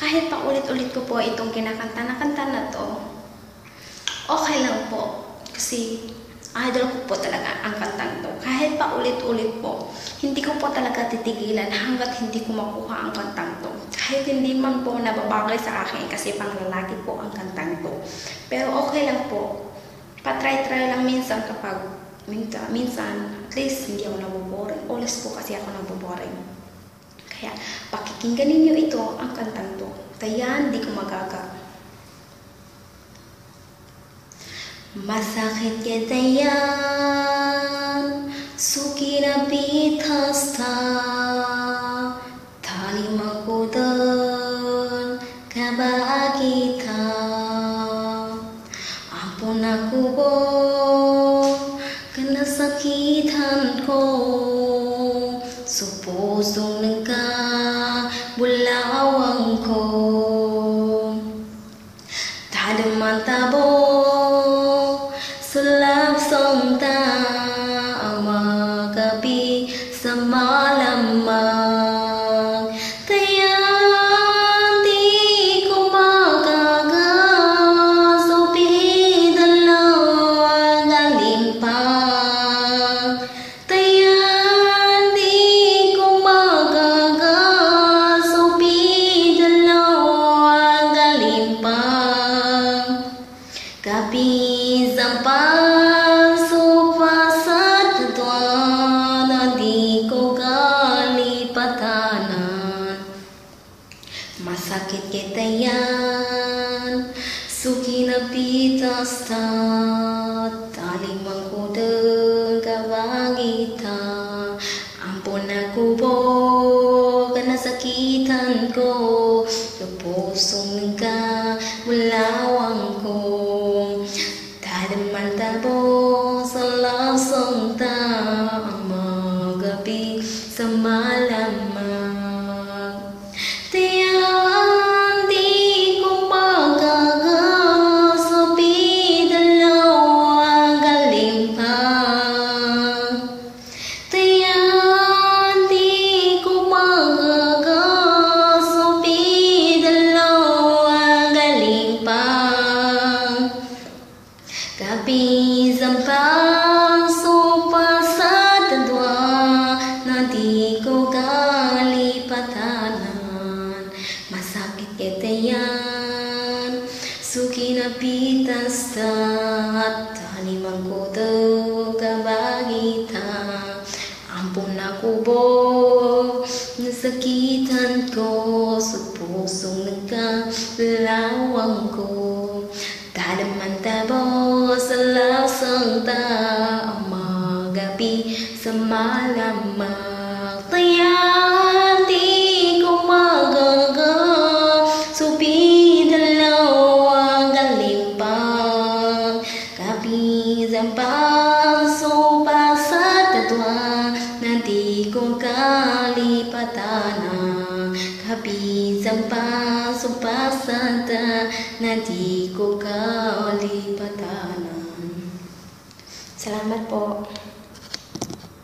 kahit pa ulit-ulit ko po itong kinakanta na to, okay lang po. Kasi idol ko po talaga ang kantang to. Kahit pa ulit-ulit po, hindi ko po talaga titigilan hanggat hindi ko makuha ang kantang to. Kahit hindi man po nababagay sa akin kasi pang lalaki po ang kantang to. Pero okay lang po. Patry-try lang minsan kapag minsan, at least hindi ako naboboring. Always po kasi ako naboboring. Kaya pakikinggan ninyo ito ang kantang to. Kaya hindi ko magaga. Masakit kita yan, suki na pitasta, tali makudan, kabakita, ampun aku po, kanasakitan ko, supusong nagkabulawang ko, tadaman tabo, selap song ta ama kapi semalamang tayan di ko magaga sopi dalang galimpang tayan di ko magaga sopi dalang galimpang kapi Zampan supasat tuan di ko kalipatanan masakit kita yan suki na pitasta tali mangkudeng kawangita ampun aku po kanasakitan ko kapusong ka mulawang ko tadaman tabo selap song ta magabi semalamang tiyan di ko magaga sopi dalawang galimpang tiyan di ko magaga sopi dalawang galimpang Kapi zampang supasat dua nanti ko kalipatanan masakit kita yan suki na pitasta tali mangkutong kabagita ampun aku bo nasakitan ko supusong nagkalawang ko tadaman tabo selap song ta magabi semalamang tayan di ko magaga supi dalawang galimpang kapi zampang supasat tua nanti ko kalipatanan kapi zampang supasat nanti ko kalipatanan. Salamat po.